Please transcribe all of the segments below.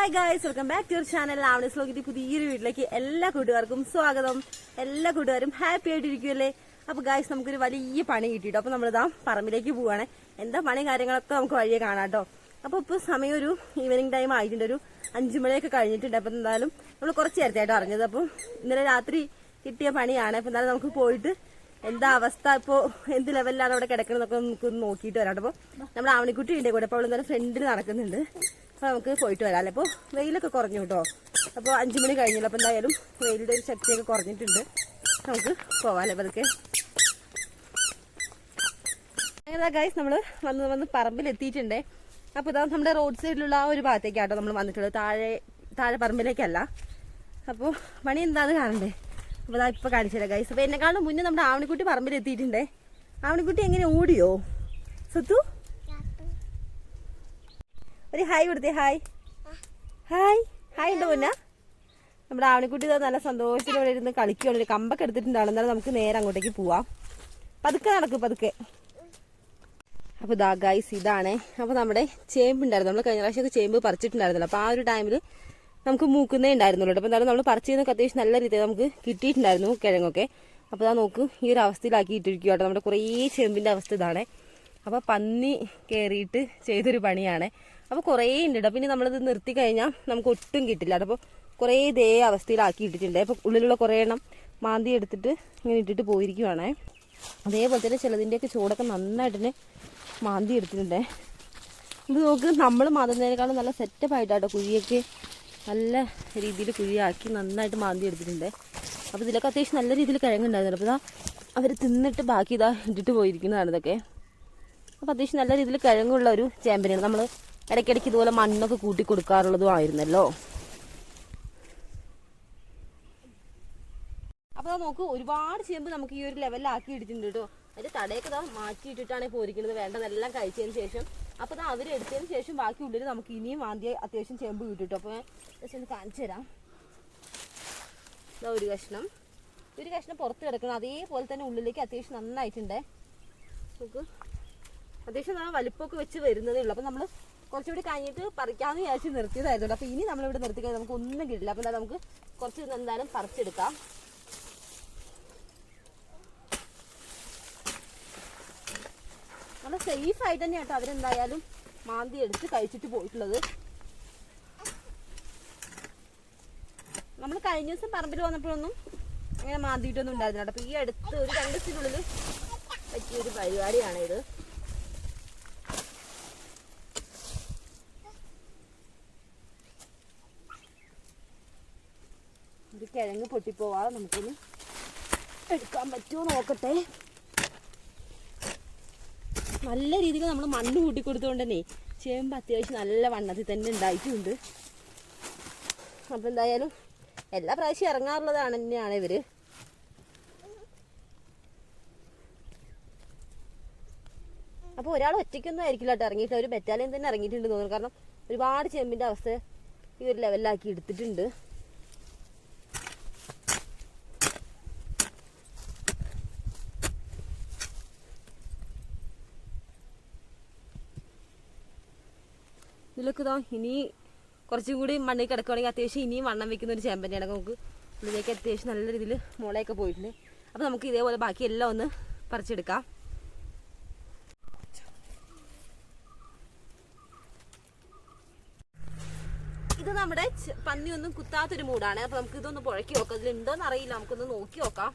Hi guys, welcome back to your channel. ആവണീസ് വ്ലോഗിന്റെ പുതിയൊരു വീട്ടിലേക്ക് എല്ലാ കൂട്ടുകാർക്കും സ്വാഗതം. എല്ലാ കൂട്ടുകാരും ഹാപ്പി ആയിട്ടിരിക്കുമല്ലേ? അപ്പൊ ഗായ്സ്, നമുക്കൊരു വലിയ പണി കിട്ടിട്ടോ. അപ്പൊ നമ്മളിതാ പറമ്പിലേക്ക് പോവാണ്. എന്താ പണി കാര്യങ്ങളൊക്കെ നമുക്ക് വഴിയെ കാണാട്ടോ. അപ്പൊ ഇപ്പൊ സമയം ഒരു ഈവനിങ് ടൈം ആയിട്ടുണ്ട്, ഒരു 5 മണിയൊക്കെ കഴിഞ്ഞിട്ടുണ്ട്. അപ്പൊ എന്തായാലും നമ്മൾ കുറച്ച് നേരത്തെയായിട്ടോ അറിഞ്ഞത്. അപ്പൊ ഇന്നലെ രാത്രി കിട്ടിയ പണിയാണ്. അപ്പൊ എന്തായാലും നമുക്ക് പോയിട്ട് എന്താ അവസ്ഥ, ഇപ്പോ എന്ത് ലെവലിലാണ് അവിടെ കിടക്കണമെന്നൊക്കെ നമുക്ക് നോക്കിയിട്ട് വരാം. അപ്പൊ നമ്മുടെ ആവണിക്കുട്ടി ഉണ്ട് കൂടെ. അപ്പൊ അവൾ എന്തായാലും ഫ്രണ്ടിൽ നടക്കുന്നുണ്ട്. അപ്പൊ നമുക്ക് പോയിട്ട് വരാം അല്ലേ. അപ്പോൾ വെയിലൊക്കെ കുറഞ്ഞു കേട്ടോ. അപ്പോൾ 5 മണി കഴിഞ്ഞല്ലോ. അപ്പോൾ എന്തായാലും വെയിലിന്റെ ഒരു ശക്തിയൊക്കെ കുറഞ്ഞിട്ടുണ്ട്. നമുക്ക് പോവാല്ലേ പതുക്കെ. അങ്ങനെ ഗൈസ്, നമ്മൾ വന്ന് പറമ്പിലെത്തിയിട്ടുണ്ടേ. അപ്പോൾ ഇതാ നമ്മുടെ റോഡ് സൈഡിലുള്ള ആ ഒരു ഭാഗത്തേക്കാട്ടോ നമ്മൾ വന്നിട്ടുള്ളത്, താഴെ പറമ്പിലേക്കല്ല. അപ്പോൾ പണി എന്താന്ന് കാണണ്ടേ. അപ്പോൾ ഇതാ ഇപ്പോൾ കാണിച്ചില്ല ഗൈസ്. അപ്പോൾ എന്നെക്കാളും മുന്നേ നമ്മുടെ ആവണിക്കുട്ടി പറമ്പിലെത്തിയിട്ടുണ്ടേ. ആവണിക്കുട്ടി എങ്ങനെ ഓടിയോ സത്തു? ഒരു ഹായ് കൊടുത്തേ. ഹായ് ഹായ് ഹായ് ഉണ്ടോ മുന്ന? നമ്മുടെ ആവണിക്കുട്ടി നല്ല സന്തോഷത്തോടെ ഇരുന്ന് കളിക്കുകയാണ്. ഒരു കമ്പൊക്കെ എടുത്തിട്ടുണ്ടാവും. എന്നാലും നമുക്ക് നേരെ അങ്ങോട്ടേക്ക് പോവാം. പതുക്കെ നടക്കും പതുക്കെ. അപ്പോൾ ഇതാ ഗൈസ്, ഇതാണ്. അപ്പോൾ നമ്മുടെ ചേമ്പുണ്ടായിരുന്നു. നമ്മൾ കഴിഞ്ഞ പ്രാവശ്യമൊക്കെ ചേമ്പ് പറിച്ചിട്ടുണ്ടായിരുന്നല്ലോ. അപ്പോൾ ആ ഒരു ടൈമിൽ നമുക്ക് മൂക്കുന്നേ ഉണ്ടായിരുന്നുള്ളൂ. അപ്പോൾ എന്തായാലും നമ്മൾ പറിച്ചു ചെയ്യുന്നൊക്കെ അത്യാവശ്യം നല്ല രീതിയിൽ നമുക്ക് കിട്ടിയിട്ടുണ്ടായിരുന്നു കിഴങ്ങൊക്കെ. അപ്പോൾ ഇതാ നോക്ക്, ഈ ഒരു അവസ്ഥയിലാക്കി ഇട്ടിരിക്കുക കേട്ടോ. നമ്മുടെ കുറേ ചേമ്പിൻ്റെ അവസ്ഥ ഇതാണ്. അപ്പോൾ പന്നി കയറിയിട്ട് ചെയ്തൊരു പണിയാണ്. അപ്പോൾ കുറേ ഉണ്ട് കേട്ടോ. പിന്നെ നമ്മളിത് നിർത്തി കഴിഞ്ഞാൽ നമുക്ക് ഒട്ടും കിട്ടില്ല. അപ്പോൾ കുറേ ഇതേ അവസ്ഥയിലാക്കി ഇട്ടിട്ടുണ്ട്. അപ്പോൾ ഉള്ളിലുള്ള കുറേ എണ്ണം മാന്തി എടുത്തിട്ട് ഇങ്ങനെ ഇട്ടിട്ട് പോയിരിക്കുവാണേ. അതേപോലെ തന്നെ ചിലതിൻ്റെയൊക്കെ ചൂടൊക്കെ നന്നായിട്ട് മാന്തി എടുത്തിട്ടുണ്ടേ. ഇത് നോക്ക്, നമ്മൾ മാന്തുന്നതിനേക്കാളും നല്ല സെറ്റപ്പായിട്ടാട്ടോ കുഴിയൊക്കെ നല്ല രീതിയിൽ കുഴിയാക്കി നന്നായിട്ട് മാന്തി എടുത്തിട്ടുണ്ട്. അപ്പോൾ ഇതിലൊക്കെ അത്യാവശ്യം നല്ല രീതിയിൽ കിഴങ്ങുണ്ടായിരുന്നു. അപ്പോൾ ഇതാ അവർ തിന്നിട്ട് ബാക്കി ഇതാ ഇട്ടിട്ട് പോയിരിക്കുന്നതാണ് ഇതൊക്കെ. അപ്പോൾ അത്യാവശ്യം നല്ല രീതിയിൽ കിഴങ്ങുള്ള ഒരു ചേമ്പനാണ്. നമ്മൾ ഇടയ്ക്കിടയ്ക്ക് ഇതുപോലെ മണ്ണൊക്കെ കൂട്ടി കൊടുക്കാറുള്ളതും ആയിരുന്നല്ലോ. അപ്പോൾ നോക്ക്, ഒരുപാട് ചേമ്പ് നമുക്ക് ഈ ഒരു ലെവലിലാക്കി ഇട്ടിട്ടുണ്ട് കേട്ടോ. അതിന്റെ തടയൊക്കെ ഇതാ മാറ്റിയിട്ടിട്ടാണ് പോയിരിക്കുന്നത്, വേണ്ടതെല്ലാം കഴിച്ചതിന് ശേഷം. അപ്പോൾ ഇതാ അവരെടുത്തതിന് ശേഷം ബാക്കി ഉള്ളിൽ നമുക്ക് ഇനിയും വാന്തിയ അത്യാവശ്യം ചേമ്പ് കിട്ടും. അപ്പോൾ ജസ്റ്റ് ഒന്ന് കാണിച്ചു തരാം. ഇതാ ഒരു കഷ്ണം പുറത്ത് കിടക്കണം. അതേപോലെ തന്നെ ഉള്ളിലേക്ക് അത്യാവശ്യം നന്നായിട്ടുണ്ടേ. നമുക്ക് അത്യാവശ്യം വലിപ്പമൊക്കെ വെച്ച് വരുന്നതേ ഉള്ളൂ. അപ്പോൾ നമ്മൾ കുറച്ചുകൂടി കഴിഞ്ഞിട്ട് പറിക്കാമെന്ന് വിചാരിച്ച് നിർത്തിയതായിരുന്നു. അപ്പോൾ ഇനി നമ്മളിവിടെ നിർത്തി കഴിഞ്ഞാൽ നമുക്ക് ഒന്നും കിട്ടില്ല. അപ്പോൾ എന്തായാലും നമുക്ക് കുറച്ച് എന്തായാലും പറിച്ചെടുക്കാം. നല്ല സേഫ് ആയിട്ട് തന്നെയാട്ടോ അവരെന്തായാലും മാന്തി എടുത്ത് കഴിച്ചിട്ട് പോയിട്ടുള്ളത്. നമ്മൾ കഴിഞ്ഞ ദിവസം പറമ്പിൽ വന്നപ്പോഴൊന്നും അങ്ങനെ മാന്തിയിട്ടൊന്നും ഉണ്ടായിരുന്നില്ല. അപ്പോൾ ഈ അടുത്ത് ഒരു 2 ദിവസത്തിനുള്ളിൽ പറ്റിയൊരു പരിപാടിയാണ് ഇത്. ഒരു കിഴങ്ങ് പൊട്ടിപ്പോവാതെ നമുക്കൊന്ന് എടുക്കാൻ പറ്റുമോ നോക്കട്ടെ. നല്ല രീതിയിൽ നമ്മൾ മണ്ണ് കൂട്ടിക്കൊടുത്തുകൊണ്ട് തന്നെ ചേമ്പ് അത്യാവശ്യം നല്ല വണ്ണത്തിൽ തന്നെ ഉണ്ടായിട്ടുണ്ട്. അപ്പം എന്തായാലും എല്ലാ പ്രാവശ്യം ഇറങ്ങാറുള്ളതാണ് തന്നെയാണ് ഇവര്. അപ്പോൾ ഒരാൾ ഒറ്റയ്ക്കൊന്നും ആയിരിക്കില്ല കേട്ടോ ഇറങ്ങിയിട്ട്. ഒരു ബറ്റാലിയൻ തന്നെ ഇറങ്ങിയിട്ടുണ്ട് തോന്നുന്നു. കാരണം ഒരുപാട് ചേമ്പിൻ്റെ അവസ്ഥ ഈ ഒരു ലെവലിലാക്കി എടുത്തിട്ടുണ്ട്. ഇതിലൊക്കെ ഇതാ ഇനി കുറച്ചും കൂടി മണ്ണിൽ കിടക്കുകയാണെങ്കിൽ അത്യാവശ്യം ഇനിയും വണ്ണം വെക്കുന്ന ഒരു ചേമ്പ് തന്നെയാണ്. നമുക്ക് ഇതിലേക്ക് അത്യാവശ്യം നല്ല രീതിയിൽ മുളയൊക്കെ പോയിട്ടുണ്ട്. അപ്പോൾ നമുക്ക് ഇതേപോലെ ബാക്കി എല്ലാം ഒന്ന് പറിച്ചെടുക്കാം. ഇത് നമ്മുടെ പന്നിയൊന്നും കുത്താത്തൊരു മൂടാണ്. അപ്പോൾ നമുക്ക് ഇതൊന്ന് പുഴക്കി നോക്കാം. ഇതിലുണ്ടോയെന്ന് അറിയില്ല, നമുക്കൊന്ന് നോക്കി നോക്കാം.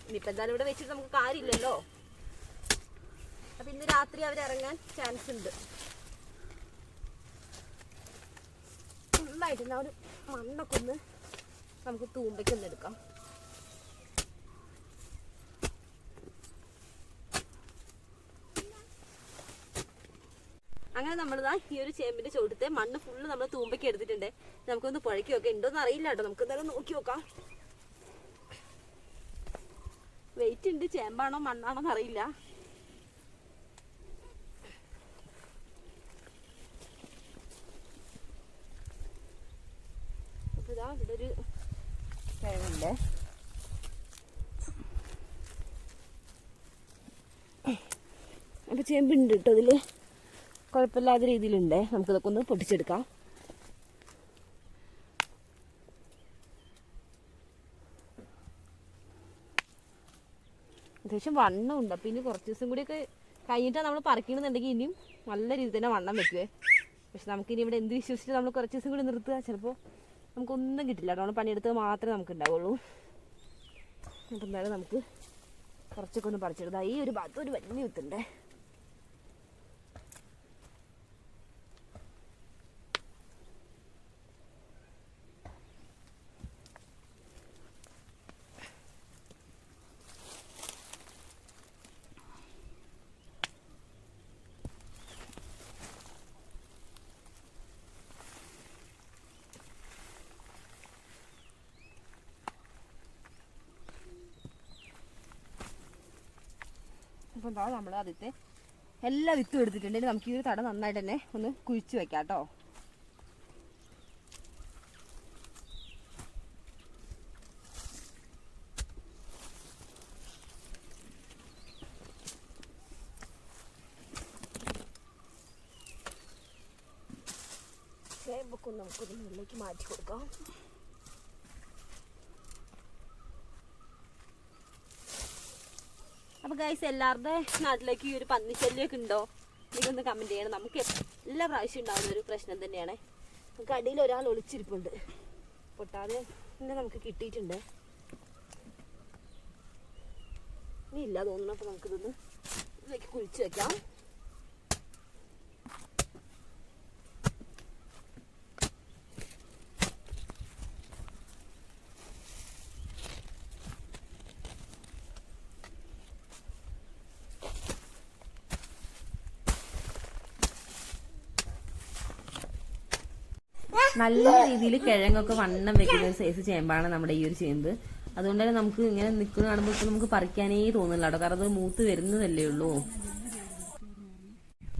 ഇനിയിപ്പോൾ എന്തായാലും ഇവിടെ വെച്ചിട്ട് നമുക്ക് കാര്യമില്ലല്ലോ. അപ്പം ഇന്ന് രാത്രി അവരിറങ്ങാൻ ചാൻസ് ഉണ്ട്. ഫുള്ളായിട്ടുണ്ട്. ആ ഒരു മണ്ണൊക്കെ ഒന്ന് നമുക്ക് തൂമ്പയ്ക്കൊന്ന് എടുക്കാം. അങ്ങനെ നമ്മളിതാ ഈ ഒരു ചേമ്പിന്റെ ചുവട്ടത്തെ മണ്ണ് ഫുള്ള് നമ്മൾ തൂമ്പയ്ക്ക് എടുത്തിട്ടുണ്ട്. നമുക്കൊന്ന് പുഴക്കി നോക്കാം. ഉണ്ടോന്ന് അറിയില്ല കേട്ടോ, നമുക്ക് എന്തായാലും നോക്കി നോക്കാം. വെയിറ്റ് ഉണ്ട്, ചേമ്പാണോ മണ്ണാണോ എന്നറിയില്ല. അപ്പൊ ഇതാ ഇവിടെ ഒരു കിഴങ്ങുണ്ട്. അപ്പൊ ചേമ്പുണ്ട് കേട്ടോ ഇതില്, കുഴപ്പമില്ലാത്ത രീതിയിലുണ്ട്. നമുക്കിതൊക്കെ ഒന്ന് പൊട്ടിച്ചെടുക്കാം. അത്യാവശ്യം വണ്ണം ഉണ്ട്. അപ്പം ഇനി കുറച്ച് ദിവസം കൂടിയൊക്കെ കഴിഞ്ഞിട്ടാണ് നമ്മൾ പറിക്കണമെന്നുണ്ടെങ്കിൽ ഇനിയും നല്ല രീതിയിൽ തന്നെ വണ്ണം വെക്കുവേ. പക്ഷെ നമുക്കിനി ഇവിടെ എന്ത് വിശ്വസിച്ചിട്ട് നമ്മൾ കുറച്ച് ദിവസം കൂടി നിർത്തുക, ചിലപ്പോൾ നമുക്കൊന്നും കിട്ടില്ല. നമ്മൾ പണിയെടുത്തത് മാത്രമേ നമുക്ക് ഉണ്ടാവുള്ളൂ. അപ്പം എന്തായാലും നമുക്ക് കുറച്ചൊക്കെ ഒന്ന് പറിച്ചെടുത്താൽ ഈ ഒരു ഭാഗത്ത് ഒരു വലിയ വിത്തുണ്ടേ. അപ്പോൾ എന്താ നമ്മൾ ആദ്യത്തെ എല്ലാ വിത്തും എടുത്തിട്ടുണ്ടെങ്കിൽ നമുക്ക് ഈ ഒരു തട നന്നായിട്ട് തന്നെ ഒന്ന് കുഴിച്ച് വെക്കാം കേട്ടോ. ചേമ്പൊക്കെ നമുക്കൊരു മുകളിലേക്ക് മാറ്റി കൊടുക്കാം. അപ്പോൾ ഗൈസ്, എല്ലാവരുടെ നാട്ടിലേക്ക് ഈ ഒരു പന്നിശല്യമൊക്കെ ഉണ്ടോ ഇതൊന്ന് കമൻറ്റ് ചെയ്യണം. നമുക്ക് എല്ലാ പ്രാവശ്യം ഉണ്ടാകുന്ന ഒരു പ്രശ്നം തന്നെയാണ്. നമുക്ക് അടിയിൽ ഒരാൾ ഒളിച്ചിരിപ്പുണ്ട്, പൊട്ടാതെ തന്നെ നമുക്ക് കിട്ടിയിട്ടുണ്ട്. ഇനി ഇല്ല തോന്നുന്നു. അപ്പോൾ നമുക്കിതൊന്ന് ഇതിലേക്ക് കുഴിച്ച് വെക്കാം. നല്ല രീതിയിൽ കിഴങ്ങൊക്കെ വണ്ണം വെക്കുന്ന ഒരു സൈസ് ചേമ്പാണ് നമ്മുടെ ഈ ഒരു ചേമ്പ്. അതുകൊണ്ട് തന്നെ നമുക്ക് ഇങ്ങനെ നിൽക്കുന്ന കാണുമ്പോൾ നമുക്ക് പറിക്കാനേ തോന്നില്ല കേട്ടോ, കാരണം അത് മൂത്ത് വരുന്നതല്ലേ ഉള്ളൂ.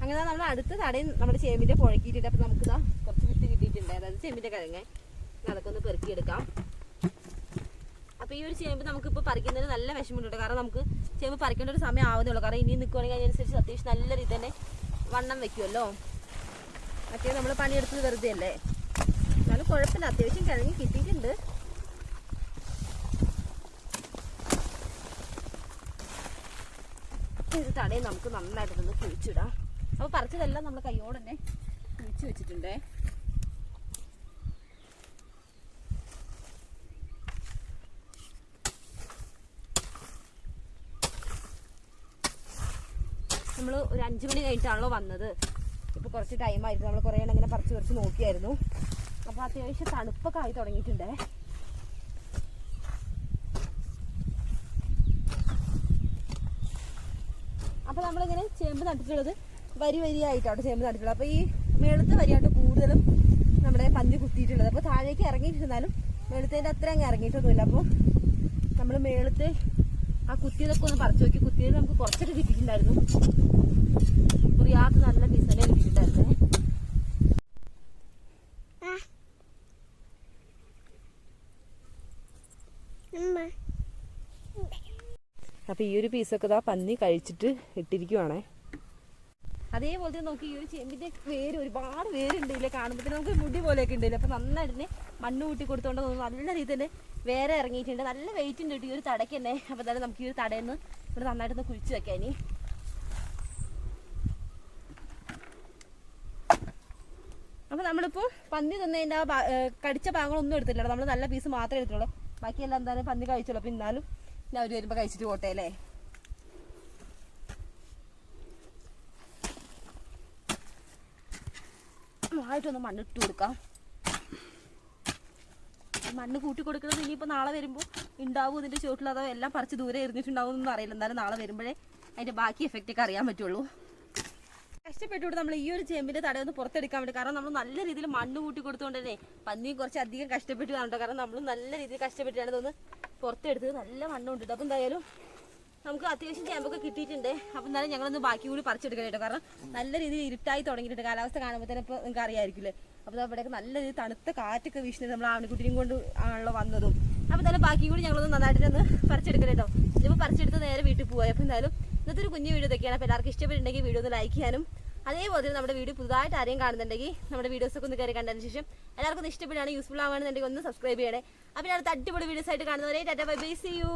അങ്ങനെ നമ്മൾ അടുത്ത തടയും നമ്മുടെ ചേമ്പിന്റെ പുഴക്കിയിട്ടുണ്ട്. അപ്പൊ നമുക്കിതാ കുറച്ച് വിത്ത് കിട്ടിയിട്ടുണ്ട്, അതായത് ചേമ്പിന്റെ കിഴങ്ങ്. അതൊക്കെ ഒന്ന് പെറുക്കിയെടുക്കാം. അപ്പൊ ഈ ഒരു ചേമ്പ് നമുക്കിപ്പോൾ പറിക്കുന്നതിന് നല്ല വിഷമമുണ്ട്, കാരണം നമുക്ക് ചേമ്പ് പറിക്കേണ്ട ഒരു സമയം ആവുന്നുള്ളൂ. കാരണം ഇനി നിൽക്കുകയാണെങ്കിൽ അതിനനുസരിച്ച് അത്യാവശ്യം നല്ല രീതി തന്നെ വണ്ണം വെക്കുമല്ലോ. മറ്റേ നമ്മൾ പണിയെടുത്തത് വെറുതെ അല്ലേ. എന്നാലും കുഴപ്പമില്ല, അത്യാവശ്യം കിഴങ്ങി കിട്ടിയിട്ടുണ്ട്. ഇത് തടയും നമുക്ക് നന്നായിട്ട് നിന്ന് കുഴിച്ചിടാം. അപ്പോൾ പറിച്ചതെല്ലാം നമ്മൾ കൈയോടെ തന്നെ കുഴിച്ച് വെച്ചിട്ടുണ്ടേ. നമ്മൾ ഒരു 5 മണി കഴിഞ്ഞിട്ടാണല്ലോ വന്നത്. ഇപ്പോൾ കുറച്ച് ടൈമായിരുന്നു, നമ്മൾ കുറേ ഇങ്ങനെ പറിച്ച് നോക്കിയായിരുന്നു. അപ്പോൾ അത്യാവശ്യം തണുപ്പൊക്കെ ആയി തുടങ്ങിയിട്ടുണ്ടേ. അപ്പോൾ നമ്മളിങ്ങനെ ചേമ്പ് നട്ടിട്ടുള്ളത് വരിയായിട്ടാണ് ചേമ്പ് നട്ടിട്ടുള്ളത്. അപ്പോൾ ഈ മേളത്തെ വരിയായിട്ട് കൂടുതലും നമ്മുടെ പന്നി കുത്തിയിട്ടുള്ളത്. അപ്പോൾ താഴേക്ക് ഇറങ്ങിയിട്ടിരുന്നാലും മേളത്തേൻ്റെ അത്ര അങ്ങ് ഇറങ്ങിയിട്ടൊന്നുമില്ല. അപ്പോൾ നമ്മൾ മേളത്തെ ആ കുത്തിയതൊക്കെ ഒന്ന് പറിച്ചു നോക്കി. കുത്തിയത് നമുക്ക് കുറച്ചൊക്കെ കിട്ടിയിട്ടുണ്ടായിരുന്നു, കുറിയാത്ത നല്ല പീസനെ കിട്ടിയിട്ടുണ്ടായിരുന്നേ. അപ്പൊ ഈ ഒരു പീസൊക്കെ ഇതാ പന്നി കഴിച്ചിട്ട് ഇട്ടിരിക്കുവാണേ. അതേപോലെ തന്നെ നോക്കി ഈ ഒരു ചേമ്പിന്റെ വേര് ഒരുപാട് വേരുണ്ട് ഇല്ലേ, കാണുമ്പോൾ നമുക്ക് മുടി പോലെയൊക്കെ ഉണ്ടല്ലേ. അപ്പൊ നന്നായിട്ട് മണ്ണ് കൂട്ടി കൊടുത്തോണ്ട് നല്ല രീതിയിൽ തന്നെ വേറെ ഇറങ്ങിയിട്ടുണ്ട്. നല്ല വെയിറ്റ് ഉണ്ട് കേട്ടോ ഈ ഒരു തടയ്ക്ക് തന്നെ. അപ്പൊ എന്തായാലും നമുക്ക് ഈ ഒരു തടയെന്ന് ഇവിടെ നന്നായിട്ടൊന്ന് കുഴിച്ച് വെക്കാം. ഇനി അപ്പൊ നമ്മളിപ്പോ പന്നി തന്നതിന്റെ കടിച്ച ഭാഗങ്ങളൊന്നും എടുത്തില്ല, നമ്മൾ നല്ല പീസ് മാത്രമേ എടുത്തുള്ളൂ. ബാക്കിയെല്ലാം എന്തായാലും പന്നി കഴിച്ചോളൂ. അപ്പൊ എന്നാലും ഞാൻ അവർ വരുമ്പോ കഴിച്ചിട്ട് പോട്ടെ അല്ലേ. ആയിട്ടൊന്ന് മണ്ണിട്ട് കൊടുക്കാം. മണ്ണ് കൂട്ടി കൊടുക്കുന്നത് ഇനിയിപ്പോൾ നാളെ വരുമ്പോൾ ഉണ്ടാവും ഇതിൻ്റെ ചുവട്ടിൽ, അതോ എല്ലാം പറിച്ച് ദൂരെ എറിഞ്ഞിട്ടുണ്ടാവും എന്നൊന്നും അറിയില്ല. എന്തായാലും നാളെ വരുമ്പോഴേ അതിൻ്റെ ബാക്കി എഫക്റ്റൊക്കെ അറിയാൻ പറ്റുള്ളൂ. കഷ്ടപ്പെട്ടുകൊണ്ട് നമ്മൾ ഈ ഒരു ചേമ്പിൻ്റെ തടയൊന്ന് പുറത്തെടുക്കാൻ വേണ്ടി, കാരണം നമ്മൾ നല്ല രീതിയിൽ മണ്ണ് കൂട്ടി കൊടുത്തുകൊണ്ട് തന്നെ പന്നിയും കുറച്ച് അധികം കഷ്ടപ്പെട്ട് കാണുന്നുണ്ടോ. കാരണം നമ്മൾ നല്ല രീതിയിൽ കഷ്ടപ്പെട്ടാണ് ഇതൊന്ന് പുറത്തെടുത്തത്. നല്ല മണ്ണുണ്ട്. അപ്പോൾ എന്തായാലും നമുക്ക് അത്യാവശ്യം ചേമ്പൊക്കെ കിട്ടിയിട്ടുണ്ട്. അപ്പം എന്നാലും ഞങ്ങളൊന്ന് ബാക്കി കൂടി പറിച്ചെടുക്കണം കേട്ടോ, കാരണം നല്ല രീതിയിൽ ഇരുട്ടായി തുടങ്ങിയിട്ടുണ്ട്. കാലാവസ്ഥ കാണുമ്പോൾ തന്നെ ഇപ്പോൾ നിങ്ങൾക്ക് അറിയാമായിരിക്കില്ലേ. അപ്പോൾ അവിടെയൊക്കെ നല്ല രീതിയിൽ തണുത്ത കാറ്റൊക്കെ വീശുന്നത് നമ്മൾ ആവണിക്കുട്ടിയും കൊണ്ട് ആണല്ലോ വന്നതും. അപ്പോൾ എന്തായാലും ബാക്കി കൂടി ഞങ്ങളൊന്ന് നന്നായിട്ടൊന്ന് പറിച്ചെടുക്കണം കേട്ടോ. ഇതിപ്പോൾ പറിച്ചെടുത്ത് നേരെ വീട്ടിൽ പോയി. അപ്പോൾ എന്തായാലും ഇന്നത്തെ ഒരു കുഞ്ഞു വീഡിയോ ഇതൊക്കെയാണ്. അപ്പോൾ എല്ലാവർക്കും ഇഷ്ടപ്പെട്ടുണ്ടെങ്കിൽ വീഡിയോ ഒന്ന് ലൈക്ക് ചെയ്യാനും, അതേപോലെ നമ്മുടെ വീഡിയോ പുതുതായിട്ട് ആരെയും കാണുന്നുണ്ടെങ്കിൽ നമ്മുടെ വീഡിയോസൊക്കെ ഒന്ന് കയറി കണ്ടതിന് ശേഷം എല്ലാവർക്കും ഇഷ്ടപ്പെടുകയാണ്, യൂസ്ഫുൾ ആവുകയാണെന്നുണ്ടെങ്കിൽ ഒന്ന് സബ്സ്ക്രൈബ് ചെയ്യണേ. അപ്പോൾ അടുത്ത അടിപൊളി വീഡിയോസ് ആയിട്ട് കാണുന്നവരെ tata bye bye, see U.